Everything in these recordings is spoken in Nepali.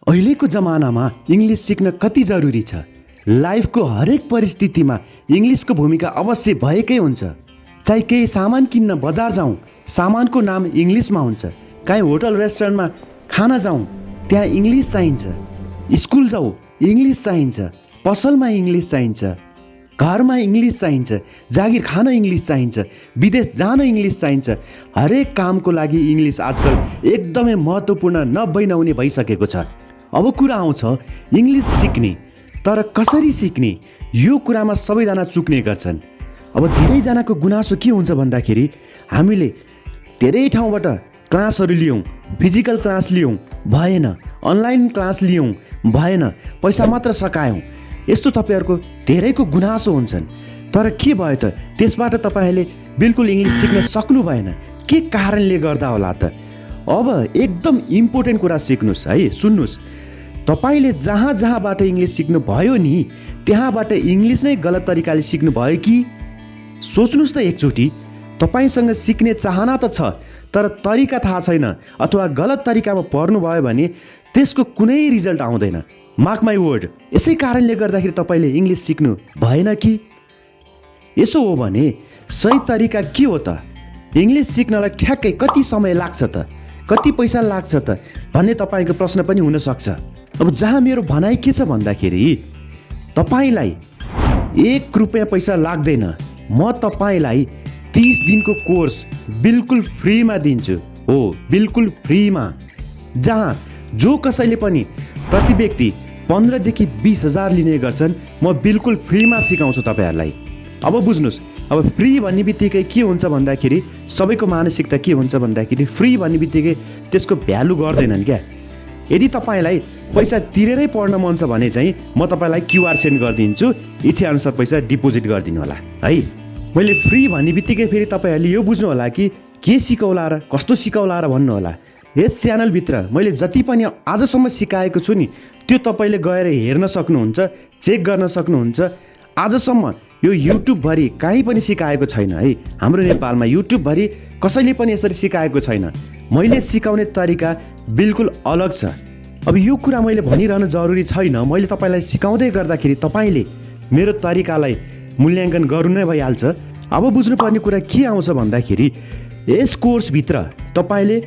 अहिलेको जमानामा इङ्ग्लिस सिक्न कति जरुरी छ। लाइफको हरेक परिस्थितिमा इङ्ग्लिसको भूमिका अवश्य भएकै हुन्छ। चाहे केही सामान किन्न बजार जाउँ, सामानको नाम इङ्ग्लिसमा हुन्छ। काहीँ होटल रेस्टुरेन्टमा खाना जाउँ, त्यहाँ इङ्ग्लिस चाहिन्छ। स्कुल जाउँ, इङ्ग्लिस चाहिन्छ। पसलमा इङ्ग्लिस चाहिन्छ। घरमा इङ्ग्लिस चाहिन्छ। जागिर खान इङ्ग्लिस चाहिन्छ। विदेश जान इङ्ग्लिस चाहिन्छ। हरेक कामको लागि इङ्ग्लिस आजकल एकदमै महत्त्वपूर्ण नभई नहुने भइसकेको छ। अब कुरा आउँछ इङ्ग्लिस सिक्ने, तर कसरी सिक्ने, यो कुरामा सबैजना चुक्ने गर्छन्। अब धेरैजनाको गुनासो के हुन्छ भन्दाखेरि हामीले धेरै ठाउँबाट क्लासहरू लियौँ, फिजिकल क्लास लियौँ, भएन। अनलाइन क्लास लियौँ, भएन। पैसा मात्र सकायौँ। यस्तो तपाईँहरूको धेरैको गुनासो हुन्छन्। तर के भयो त, त्यसबाट तपाईँहरूले बिल्कुल इङ्ग्लिस सिक्न सक्नु भएन। के कारणले गर्दा होला त? अब एकदम इम्पोर्टेन्ट कुरा सिक्नुहोस् है, सुन्नुहोस्। तपाईँले जहाँ जहाँबाट इङ्ग्लिस सिक्नु भयो नि, त्यहाँबाट इङ्ग्लिस नै गलत तरिकाले सिक्नु भयो कि? सोच्नुहोस् त एकचोटि। तपाईँसँग सिक्ने चाहना त छ, तर तरिका थाहा छैन अथवा गलत तरिकामा पर्नुभयो भने त्यसको कुनै रिजल्ट आउँदैन। Mark my word. यसै कारणले गर्दाखेरि तपाईँले इङ्ग्लिस सिक्नु भएन कि? यसो हो भने सही तरिका के हो त? इङ्ग्लिस सिक्नलाई ठ्याक्कै कति समय लाग्छ त, कति पैसा लाग्छ त भन्ने तपाईँको प्रश्न पनि हुनसक्छ। अब जहाँ मेरो भनाइ के छ भन्दाखेरि तपाईँलाई 1 रुपियाँ पैसा लाग्दैन। म तपाईँलाई 30 दिनको कोर्स बिल्कुल फ्रीमा दिन्छु। हो, बिल्कुल फ्रीमा। जहाँ जो कसैले पनि प्रति व्यक्ति 15 देखि 20 हजार लिने गर्छन्, म बिल्कुल फ्रीमा सिकाउँछु तपाईँहरूलाई। अब बुझ्नुहोस्, अब फ्री भन्ने बित्तिकै के हुन्छ भन्दाखेरि सबैको मानसिकता के हुन्छ भन्दाखेरि फ्री भन्ने बित्तिकै त्यसको भ्यालु गर्दैनन् क्या। यदि तपाईँलाई पैसा तिरेरै पढ्न मन छ भने चाहिँ म तपाईँलाई क्युआर सेन्ड गरिदिन्छु, इच्छाअनुसार पैसा डिपोजिट गरिदिनु होला है। मैले फ्री भन्ने बित्तिकै फेरि तपाईँहरूले यो बुझ्नु होला कि के सिकौला र कस्तो सिकौला र भन्नु होला। यस च्यानलभित्र मैले जति पनि आजसम्म सिकाएको छु नि, त्यो तपाईँले गएर हेर्न सक्नुहुन्छ, चेक गर्न सक्नुहुन्छ। आजसम्म यो युट्युबभरि कहीँ पनि सिकाएको छैन है। हाम्रो नेपालमा युट्युबभरि कसैले पनि यसरी सिकाएको छैन। मैले सिकाउने तरिका बिल्कुल अलग छ। अब यो कुरा मैले भनिरहन जरुरी छैन। मैले तपाईँलाई सिकाउँदै गर्दाखेरि तपाईँले मेरो तरिकालाई मूल्याङ्कन गर्नु नै भइहाल्छ। अब बुझ्नुपर्ने कुरा के आउँछ भन्दाखेरि यस कोर्सभित्र तपाईँले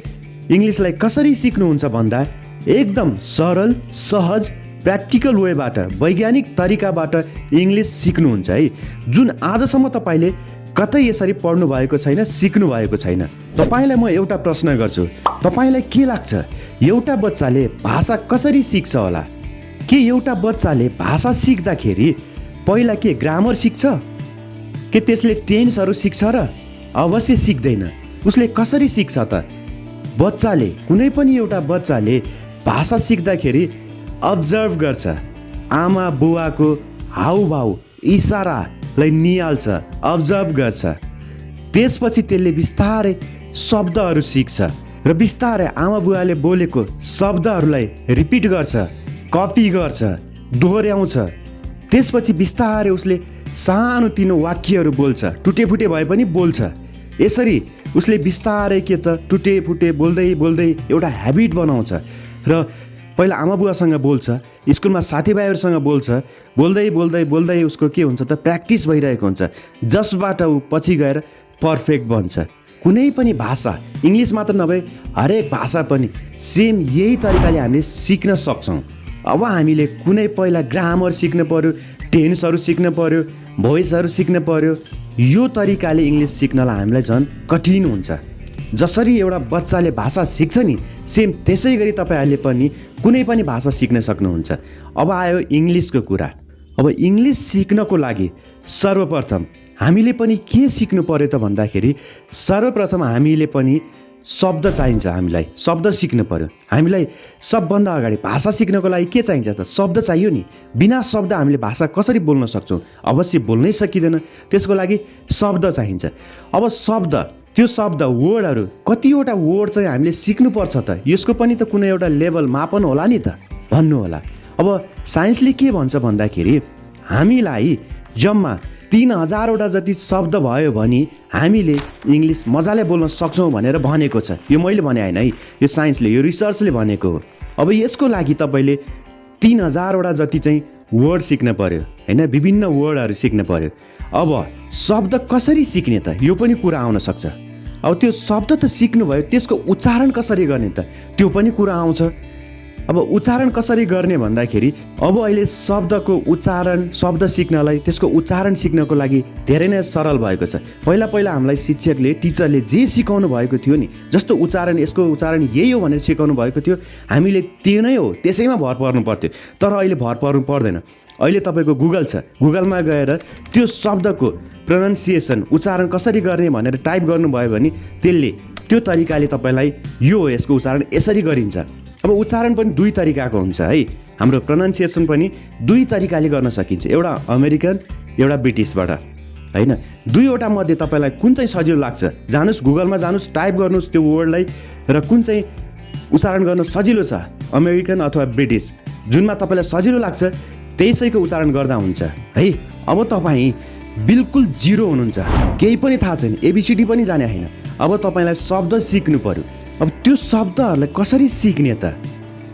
इङ्ग्लिसलाई कसरी सिक्नुहुन्छ भन्दा एकदम सरल, सहज, प्र्याक्टिकल वेबाट, वैज्ञानिक तरिकाबाट इङ्ग्लिस सिक्नुहुन्छ है। जुन आजसम्म तपाईँले कतै यसरी पढ्नु भएको छैन, सिक्नु भएको छैन। तपाईँलाई म एउटा प्रश्न गर्छु, तपाईँलाई के लाग्छ एउटा बच्चाले भाषा कसरी सिक्छ होला? के एउटा बच्चाले भाषा सिक्दाखेरि पहिला के ग्रामर सिक्छ? के त्यसले टेन्सहरू सिक्छ र? अवश्य सिक्दैन। उसले कसरी सिक्छ त? बच्चाले, कुनै पनि एउटा बच्चाले भाषा सिक्दाखेरि अब्जर्भ गर्छ। आमा बुवाको हाउभाउ, इसारालाई निहाल्छ, अब्जर्भ गर्छ। त्यसपछि त्यसले बिस्तारै शब्दहरू सिक्छ र बिस्तारै आमा बुवाले बोलेको शब्दहरूलाई रिपिट गर्छ, कपी गर्छ, दोहोऱ्याउँछ। त्यसपछि बिस्तारै उसले सानोतिनो वाक्यहरू बोल्छ, टुटेफुटे भए पनि बोल्छ। यसरी उसले बिस्तारै के त टुटेफुटे बोल्दै बोल्दै एउटा ह्याबिट बनाउँछ र पहिला आमा बुवासँग बोल्छ, स्कुलमा साथीभाइहरूसँग बोल्छ। बोल्दै बोल्दै बोल्दै उसको के हुन्छ त प्र्याक्टिस भइरहेको हुन्छ, जसबाट ऊ पछि गएर पर्फेक्ट बन्छ। कुनै पनि भाषा, इङ्ग्लिस मात्र नभए हरेक भाषा पनि सेम यही तरिकाले हामीले सिक्न सक्छौँ। अब हामीले कुनै पहिला ग्रामर सिक्नु पऱ्यो, टेन्सहरू सिक्नु पऱ्यो, भोइसहरू सिक्नु पऱ्यो। यो तरिकाले इङ्ग्लिस सिक्नलाई हामीलाई झन् कठिन हुन्छ। जसरी एउटा बच्चाले भाषा सिक्छ नि, सेम त्यसै गरी तपाईँहरूले पनि कुनै पनि भाषा सिक्न सक्नुहुन्छ। अब आयो इङ्ग्लिसको कुरा। अब इङ्ग्लिस सिक्नको लागि सर्वप्रथम हामीले पनि के सिक्नु पर्यो त भन्दाखेरि सर्वप्रथम हामीले पनि शब्द चाहिन्छ। हामीलाई शब्द सिक्नु पर्यो। हामीलाई सबभन्दा अगाडि भाषा सिक्नको लागि के चाहिन्छ त? शब्द चाहियो नि। बिना शब्द हामीले भाषा कसरी बोल्न सक्छौँ? अवश्य बोल्नै सकिँदैन। त्यसको लागि शब्द चाहिन्छ। अब शब्द, त्यो शब्द, वर्डहरू, कतिवटा वर्ड चाहिँ हामीले सिक्नुपर्छ त? यसको पनि त कुनै एउटा लेभल, मापन होला नि त भन्नु होला। अब साइन्सले के भन्छ भन्दाखेरि हामीलाई जम्मा 3000वटा जति शब्द भयो भने हामीले इङ्ग्लिस मजाले बोल्न सक्छौँ भनेर भनेको छ। यो मैले भने होइन है, यो साइन्सले, यो रिसर्चले भनेको हो। अब यसको लागि तपाईँले 3000 जति चाहिँ वर्ड सिक्न पर्यो होइन, विभिन्न वर्डहरू सिक्न पर्यो। अब शब्द कसरी सिक्ने त, यो पनि कुरा आउन सक्छ। अब त्यो शब्द त सिक्नुभयो, त्यसको उच्चारण कसरी गर्ने त, त्यो पनि कुरा आउँछ। अब उच्चारण कसरी गर्ने भन्दाखेरि अब अहिले शब्दको उच्चारण, शब्द सिक्नलाई, त्यसको उच्चारण सिक्नको लागि धेरै नै सरल भएको छ। पहिला हामीलाई शिक्षकले, टिचरले जे सिकाउनु भएको थियो नि, जस्तो उच्चारण, यसको उच्चारण यही हो भनेर सिकाउनु भएको थियो, हामीले त्यो नै हो त्यसैमा भर पर्नु पर्थ्यो। तर अहिले भर पर्नु पर्दैन। अहिले तपाईँको गुगल छ, गुगलमा गएर त्यो शब्दको प्रोनाउन्सिएसन, उच्चारण कसरी गर्ने भनेर टाइप गर्नुभयो भने त्यसले त्यो तरिकाले तपाईँलाई यो हो, यसको उच्चारण यसरी गरिन्छ। अब उच्चारण पनि दुई तरिकाको हुन्छ है, हाम्रो प्रोनाउन्सिएसन पनि दुई तरिकाले गर्न सकिन्छ, एउटा अमेरिकन, एउटा ब्रिटिसबाट होइन। दुईवटा मध्ये तपाईँलाई कुन चाहिँ सजिलो लाग्छ, जानुहोस् गुगलमा जानुहोस्, टाइप गर्नुहोस् त्यो वर्डलाई, र कुन चाहिँ उच्चारण गर्न सजिलो छ, अमेरिकन अथवा ब्रिटिस, जुनमा तपाईँलाई सजिलो लाग्छ त्यसैको उच्चारण गर्दा हुन्छ है। अब तपाईँ बिल्कुल जिरो हुनुहुन्छ, केही पनि थाहा छैन, एबिसिडी पनि जाने होइन। अब तपाईँलाई शब्द सिक्नु पर्यो। अब त्यो शब्दहरूलाई कसरी सिक्ने त?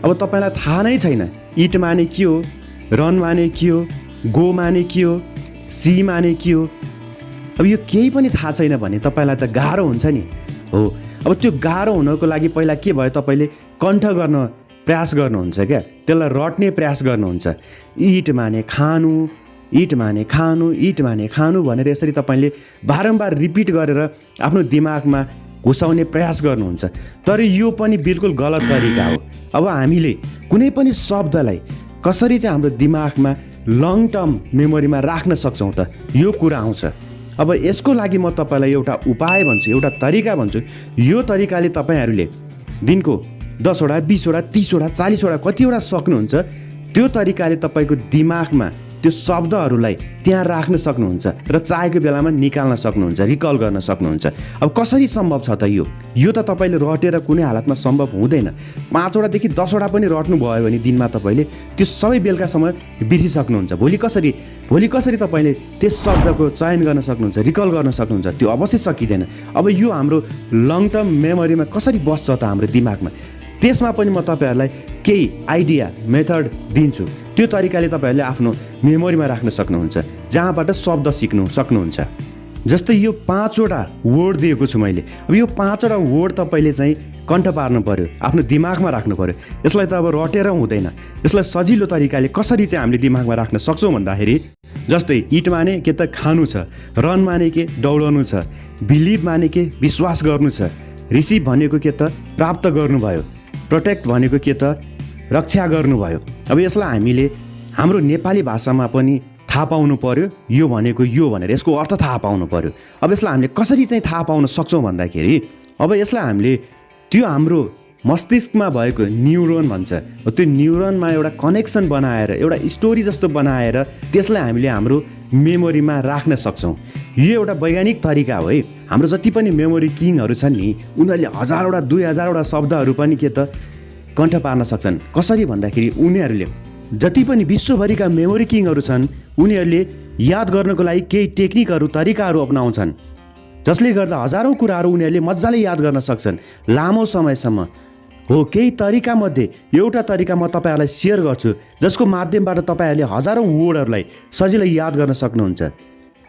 अब तपाईँलाई थाहा नै छैन, इट माने के हो, रन माने के हो, गो माने के हो, सी माने के हो। अब यो केही पनि थाहा छैन भने तपाईँलाई त गाह्रो हुन्छ नि हो। अब त्यो गाह्रो हुनको लागि पहिला के भयो, तपाईँले कण्ठ गर्न प्रयास गर्नुहुन्छ क्या, त्यसलाई रट्ने प्रयास गर्नुहुन्छ। इट माने खानु, इट माने खानु, इट माने खानु भनेर यसरी तपाईँले बारम्बार रिपिट गरेर आफ्नो दिमागमा घुसाउने प्रयास गर्नुहुन्छ। तर यो पनि बिल्कुल गलत तरिका हो। अब हामीले कुनै पनि शब्दलाई कसरी चाहिँ हाम्रो दिमागमा लङ टर्म मेमोरीमा राख्न सक्छौँ त, यो कुरा आउँछ। अब यसको लागि म तपाईँलाई एउटा उपाय भन्छु, एउटा तरिका भन्छु। यो तरिकाले तपाईँहरूले दिनको 10वटा, 20वटा, 30वटा, 40वटा कतिवटा सक्नुहुन्छ, त्यो तरिकाले तपाईँको दिमागमा त्यो शब्दहरूलाई त्यहाँ राख्न सक्नुहुन्छ र चाहेको बेलामा निकाल्न सक्नुहुन्छ, रिकल गर्न सक्नुहुन्छ। अब कसरी सम्भव छ त यो त तपाईँले रटेर कुनै हालतमा सम्भव हुँदैन। 5वटादेखि 10वटा पनि रट्नु भयो भने दिनमा तपाईँले त्यो सबै बेलुकासम्म बिर्सिसक्नुहुन्छ। भोलि कसरी तपाईँले त्यस शब्दको चयन गर्न सक्नुहुन्छ, रिकल गर्न सक्नुहुन्छ, त्यो अवश्य सकिँदैन। अब यो हाम्रो लङ टर्म मेमोरीमा कसरी बस्छ त हाम्रो दिमागमा, त्यसमा पनि म तपाईँहरूलाई केही आइडिया, मेथड दिन्छु। त्यो तरिकाले तपाईँहरूले आफ्नो मेमोरीमा राख्न सक्नुहुन्छ, जहाँबाट शब्द सिक्नु सक्नुहुन्छ। जस्तै यो 5वटा वर्ड दिएको छु मैले। अब यो 5वटा वर्ड तपाईँले चाहिँ कण्ठ पार्नु पर्यो, आफ्नो दिमागमा राख्नु पर्यो। यसलाई त अब रटेर हुँदैन। यसलाई सजिलो तरिकाले कसरी चाहिँ हामीले दिमागमा राख्न सक्छौँ भन्दाखेरि, जस्तै इट माने के त खानु छ, रन माने के दौडनु छ, बिलिभ माने के विश्वास गर्नु छ, रिसिभ भनेको के त प्राप्त गर्नुभयो, प्रोटेक्ट भनेको के त रक्षा गर्नुभयो। अब यसलाई हामीले हाम्रो नेपाली भाषामा पनि थाहा पाउनु पर्यो, यो भनेको यो भनेर यसको अर्थ थाहा पाउनु पर्यो। अब यसलाई हामीले कसरी चाहिँ थाहा पाउन सक्छौँ भन्दाखेरि, अब यसलाई हामीले त्यो हाम्रो मस्तिष्कमा भएको न्युरोन भन्छ, त्यो न्युरोनमा एउटा कनेक्सन बनाएर, एउटा स्टोरी जस्तो बनाएर त्यसलाई हामीले हाम्रो मेमोरीमा राख्न सक्छौँ। यो एउटा वैज्ञानिक तरिका हो है। हाम्रो जति पनि मेमोरी किङहरू छन् नि, उनीहरूले 1000वटा 2000वटा शब्दहरू पनि के त कण्ठ पार्न सक्छन्। कसरी भन्दाखेरि, उनीहरूले जति पनि विश्वभरिका मेमोरी किङहरू छन्, उनीहरूले याद गर्नको लागि केही टेक्निकहरू, तरिकाहरू अपनाउँछन्, जसले गर्दा हजारौँ कुराहरू उनीहरूले मजाले याद गर्न सक्छन् लामो समयसम्म हो। केही तरिकामध्ये एउटा तरिका म तपाईँहरूलाई सेयर गर्छु, जसको माध्यमबाट तपाईँहरूले हजारौँ वर्डहरूलाई सजिलै याद गर्न सक्नुहुन्छ।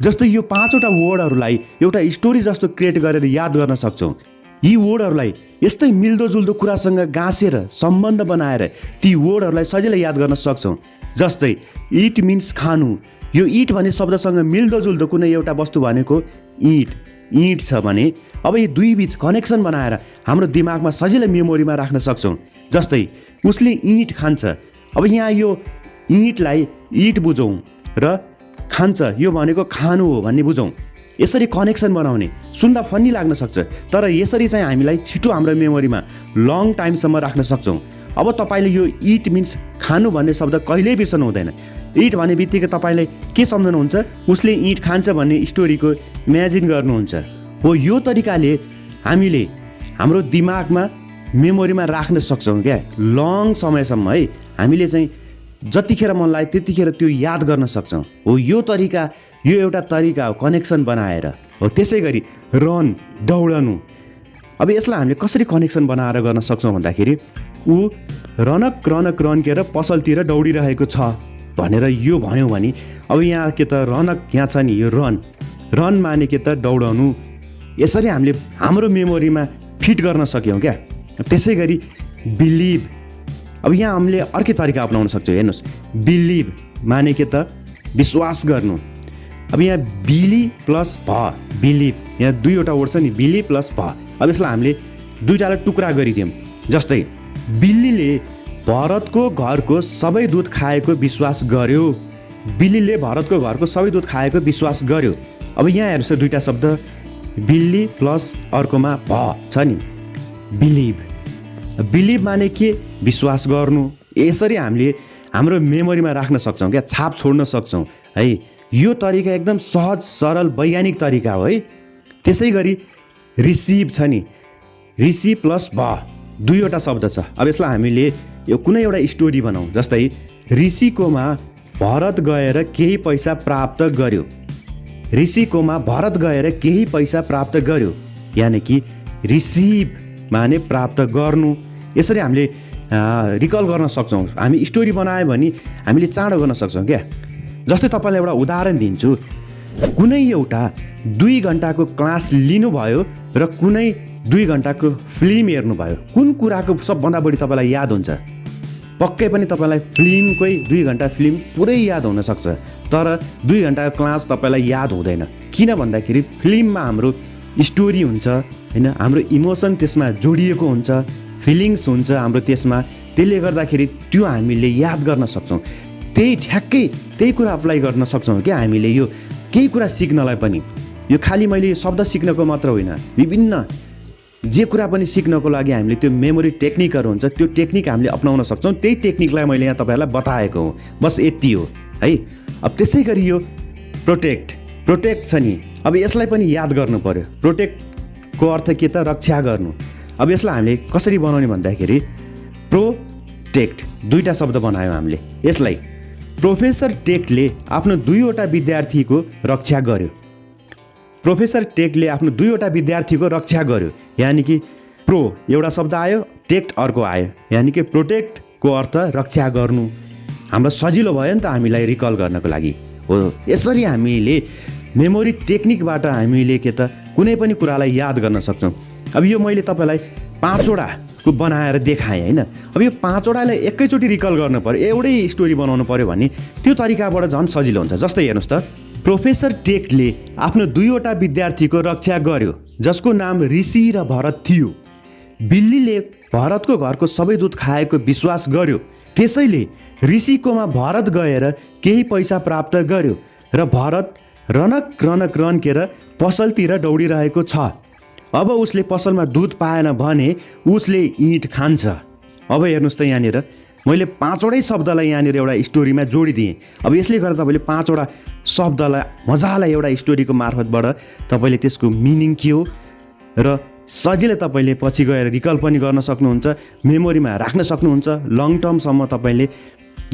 जस्तै यो 5वटा वर्डहरूलाई एउटा स्टोरी जस्तो क्रिएट गरेर याद गर्न सक्छौँ। यी वर्डहरूलाई यस्तै मिल्दोजुल्दो कुरासँग गाँसेर सम्बन्ध बनाएर ती वर्डहरूलाई सजिलै याद गर्न सक्छौँ। जस्तै इट मिन्स खानु, यो इट भन्ने शब्दसँग मिल्दोजुल्दो कुनै एउटा वस्तु भनेको इट छ भने अब यी दुई बीच कनेक्सन बनाएर हाम्रो दिमागमा सजिलै मेमोरीमा राख्न सक्छौँ। जस्तै उसले इट खान्छ, अब यहाँ यो इटलाई इट बुझौँ र खान्छ यो भनेको खानु हो भन्ने बुझौँ। यसरी कनेक्सन बनाउने सुन्दा फन्नी लाग्न सक्छ, तर यसरी चाहिँ हामीलाई छिटो हाम्रो मेमोरीमा लङ टाइमसम्म राख्न सक्छौँ। अब तपाईँले यो इट मिन्स खानु भन्ने शब्द कहिल्यै बिर्सनु हुँदैन। इट भन्ने बित्तिकै तपाईँले के सम्झनुहुन्छ, उसले इट खान्छ भन्ने स्टोरीको इमेजिन गर्नुहुन्छ हो। यो तरिकाले हामीले हाम्रो दिमागमा मेमोरीमा राख्न सक्छौँ क्या, लङ समयसम्म है। हामीले चाहिँ जतिखेर मन लाग्यो त्यतिखेर त्यो याद गर्न सक्छौँ हो। यो तरिका, यो एउटा तरिका हो कनेक्सन बनाएर हो। त्यसै गरी रन, दौडनु, अब यसलाई हामीले कसरी कनेक्सन बनाएर गर्न सक्छौँ भन्दाखेरि, ऊ रनक रनक रन्केर पसलतिर दौडिरहेको छ भनेर यो भन्यो भने अब यहाँ के त रनक यहाँ छ नि, यो रन माने के त दौडाउनु। यसरी हामीले हाम्रो मेमोरीमा फिट गर्न सक्यौँ क्या। त्यसै गरी बिलिभ, अब यहाँ हामीले अर्कै तरिका अपनाउन सक्छौँ। हेर्नुहोस्, बिलिभ माने के त विश्वास गर्नु। अब यहाँ बिली प्लस भ, बिलिभ, यहाँ दुईवटा वर्ड छ नि, बिली प्लस भ। अब यसलाई हामीले दुईवटालाई टुक्रा गरिदियौँ। जस्तै बिल्लीले भरतको घरको सबै दुध खाएको विश्वास गर्यो। बिल्लीले भरतको घरको सबै दुध खाएको विश्वास गर्यो। अब यहाँ हेर्नुहोस् दुईवटा शब्द, बिल्ली प्लस अर्कोमा भ छ नि, बिलिभ। बिलिभ माने के? विश्वास गर्नु। यसरी हामीले हाम्रो मेमोरीमा राख्न सक्छौँ क्या, छाप छोड्न सक्छौँ है। यो तरिका एकदम सहज सरल वैज्ञानिक तरिका हो है। त्यसै गरी रिसिभ छ नि, रिसिभ प्लस भ, दुईवटा शब्द छ। अब यसलाई हामीले यो कुनै एउटा स्टोरी बनाऊ। जस्तै ऋषिकोमा भरत गएर केही पैसा प्राप्त गर्यो। ऋषिकोमा भरत गएर केही पैसा प्राप्त गर्यो, यानि कि रिसिभ माने प्राप्त गर्नु। यसरी हामीले रिकल गर्न सक्छौँ। हामी स्टोरी बनायो भने हामीले चाँडो गर्न सक्छौँ क्या। जस्तै तपाईँलाई एउटा उदाहरण दिन्छु। कुनै एउटा 2 घन्टाको क्लास लिनुभयो र कुनै 2 घन्टाको फिल्म हेर्नुभयो, कुन कुराको सबभन्दा बढी तपाईँलाई याद हुन्छ? पक्कै पनि तपाईँलाई फिल्मकै 2 घन्टा फिल्म पुरै याद हुनसक्छ, तर 2 घन्टाको क्लास तपाईँलाई याद हुँदैन। किन भन्दाखेरि फिल्ममा हाम्रो स्टोरी हुन्छ होइन, हाम्रो इमोसन त्यसमा जोडिएको हुन्छ, फिलिङ्स हुन्छ हाम्रो त्यसमा। त्यसले गर्दाखेरि त्यो हामीले याद गर्न सक्छौँ। त्यही कुरा अप्लाई गर्न सक्छौँ क्या हामीले। यो केही कुरा सिक्नलाई पनि, यो खालि मैले शब्द सिक्नको मात्र होइन, विभिन्न जे कुरा पनि सिक्नको लागि हामीले त्यो मेमोरी टेक्निकहरू हुन्छ, त्यो टेक्निक हामीले अपनाउन सक्छौँ। त्यही टेक्निकलाई मैले यहाँ तपाईँहरूलाई बताएको हुँ, बस यति हो है। अब त्यसै गरी यो प्रोटेक्ट छ नि, अब यसलाई पनि याद गर्नु पर्यो। प्रोटेक्टको अर्थ के त? रक्षा गर्नु। अब यसलाई हामीले कसरी बनाउने भन्दाखेरि प्रोटेक्ट, दुईवटा शब्द बनायौँ हामीले। यसलाई प्रोफेसर टेक्टले आफ्नो 2वटा विद्यार्थीको रक्षा गर्यो। प्रोफेसर टेक्टले आफ्नो 2वटा विद्यार्थीको रक्षा गर्यो, यानि कि प्रो एउटा शब्द आयो, टेक्ट अर्को आयो, यानि कि प्रोटेक्टको अर्थ रक्षा गर्नु। हामीलाई सजिलो भयो नि त हामीलाई रिकल गर्नको लागि हो। यसरी हामीले मेमोरी टेक्निकबाट हामीले के त कुनै पनि कुरालाई याद गर्न सक्छौँ। अब यो मैले तपाईँलाई 5वटाको बनाएर देखाएँ होइन। अब यो 5वटालाई एकैचोटि रिकल गर्नु पऱ्यो, एउटै स्टोरी बनाउनु पऱ्यो भने त्यो तरिकाबाट झन् सजिलो हुन्छ। जस्तै हेर्नुहोस् त, प्रोफेसर टेक्टले आफ्नो 2वटा विद्यार्थीको रक्षा गर्यो जसको नाम ऋषि र भरत थियो। बिल्लीले भरतको घरको सबै दुध खाएको विश्वास गर्यो, त्यसैले ऋषिकोमा भरत गएर केही पैसा प्राप्त गर्यो र भरत रनक रनक रन्केर पसलतिर दौडिरहेको छ। अब उसले पसलमा दुध पाएन भने उसले इँट खान्छ। अब हेर्नुहोस् त, यहाँनिर मैले 5वटै शब्दलाई यहाँनिर एउटा स्टोरीमा जोडिदिएँ। अब यसले गर्दा तपाईँले 5वटा शब्दलाई मजालाई एउटा स्टोरीको मार्फतबाट तपाईँले त्यसको मिनिङ के हो र सजिलै तपाईँले पछि गएर रिकल पनि गर्न सक्नुहुन्छ, मेमोरीमा राख्न सक्नुहुन्छ, लङ टर्मसम्म तपाईँले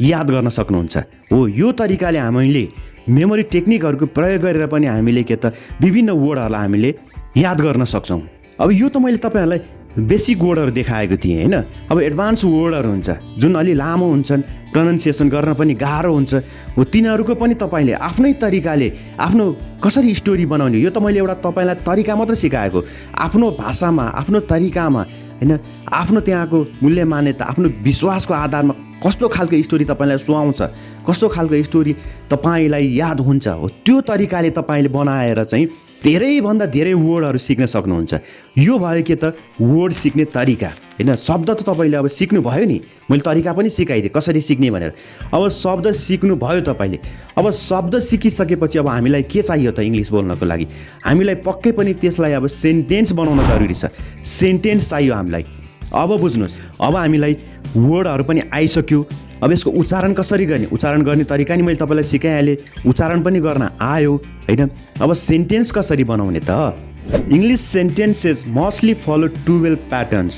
याद गर्न सक्नुहुन्छ। हो, यो तरिकाले हामीले मेमोरी टेक्निकहरूको प्रयोग गरेर पनि हामीले के त विभिन्न वर्डहरूलाई हामीले याद गर्न सक्छौँ। अब यो त मैले तपाईँहरूलाई बेसिक वर्डहरू देखाएको थिएँ होइन। अब एडभान्स वर्डहरू हुन्छ जुन अलि लामो हुन्छन्, प्रोनाउन्सिएसन गर्न पनि गाह्रो हुन्छ, हो तिनीहरूको पनि तपाईँले आफ्नै तरिकाले आफ्नो कसरी स्टोरी बनाउने, यो त मैले एउटा तपाईँलाई तरिका मात्र सिकाएको। आफ्नो भाषामा, आफ्नो तरिकामा होइन, आफ्नो त्यहाँको मूल्य मान्यता, आफ्नो विश्वासको आधारमा कस्तो खालको स्टोरी तपाईँलाई सुहाउँछ, कस्तो खालको स्टोरी तपाईँलाई याद हुन्छ, हो त्यो तरिकाले तपाईँले बनाएर चाहिँ धेरैभन्दा धेरै वर्डहरू सिक्न सक्नुहुन्छ। यो भयो के त वर्ड सिक्ने तरिका होइन। शब्द त तपाईँले अब सिक्नु भयो नि, मैले तरिका पनि सिकाइदिएँ कसरी सिक्ने भनेर। अब शब्द सिक्नु भयो तपाईँले। अब शब्द सिकिसकेपछि अब हामीलाई के चाहियो त इङ्ग्लिस बोल्नको लागि? हामीलाई पक्कै पनि त्यसलाई अब सेन्टेन्स बनाउन जरुरी छ। सेन्टेन्स चाहियो हामीलाई। अब बुझ्नुहोस्, अब हामीलाई वर्डहरू पनि आइसक्यो। अब यसको उच्चारण कसरी गर्ने, उच्चारण गर्ने तरिका नि मैले तपाईँलाई सिकाइहालेँ, उच्चारण पनि गर्न आयो होइन। अब सेन्टेन्स कसरी बनाउने त? English sentences mostly follow 12 patterns.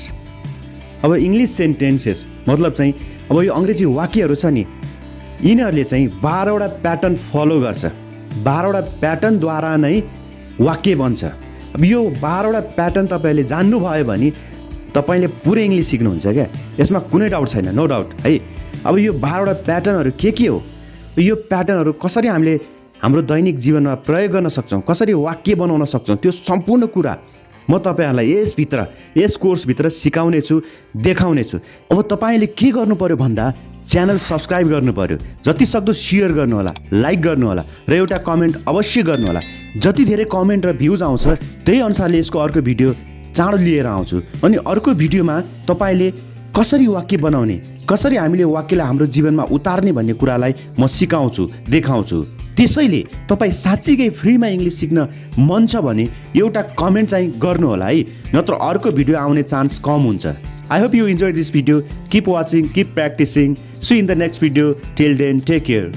अब इङ्ग्लिस सेन्टेन्सेस मतलब चाहिँ अब यो अङ्ग्रेजी वाक्यहरू छ नि, यिनीहरूले चाहिँ 12वटा प्याटर्न फलो गर्छ। 12वटा प्याटर्नद्वारा नै वाक्य बन्छ। अब यो 12वटा प्याटर्न तपाईँले जान्नुभयो भने तपाईँले पुरै इङ्ग्लिस सिक्नुहुन्छ क्या, यसमा कुनै डाउट छैन, नो डाउट है। अब यो 12वटा प्याटर्नहरू के हो, यो प्याटर्नहरू कसरी हामीले हाम्रो दैनिक जीवनमा प्रयोग गर्न सक्छौँ, कसरी वाक्य बनाउन सक्छौँ, त्यो सम्पूर्ण कुरा म तपाईँहरूलाई यस कोर्सभित्र सिकाउने छु, देखाउने छु। अब तपाईँले के गर्नु पर्यो भन्दा च्यानल सब्सक्राइब गर्नु पर्यो, जति सक्दो सेयर गर्नुहोला, लाइक गर्नुहोला र एउटा कमेन्ट अवश्य गर्नुहोला। जति धेरै कमेन्ट र भ्युज आउँछ त्यही अनुसारले यसको अर्को भिडियो चाँडो लिएर आउँछु। अनि अर्को भिडियोमा तपाईँले कसरी वाक्य बनाउने, कसरी हामीले वाक्यलाई हाम्रो जीवनमा उतार्ने भन्ने कुरालाई म सिकाउँछु, देखाउँछु। त्यसैले तपाईँ साँच्चीकै फ्रीमा इङ्ग्लिस सिक्न मन छ भने एउटा कमेन्ट चाहिँ गर्नुहोला है, नत्र अर्को भिडियो आउने चान्स कम हुन्छ। I hope you enjoyed this video. Keep watching, keep practicing. See you in the next video. Till then, take care.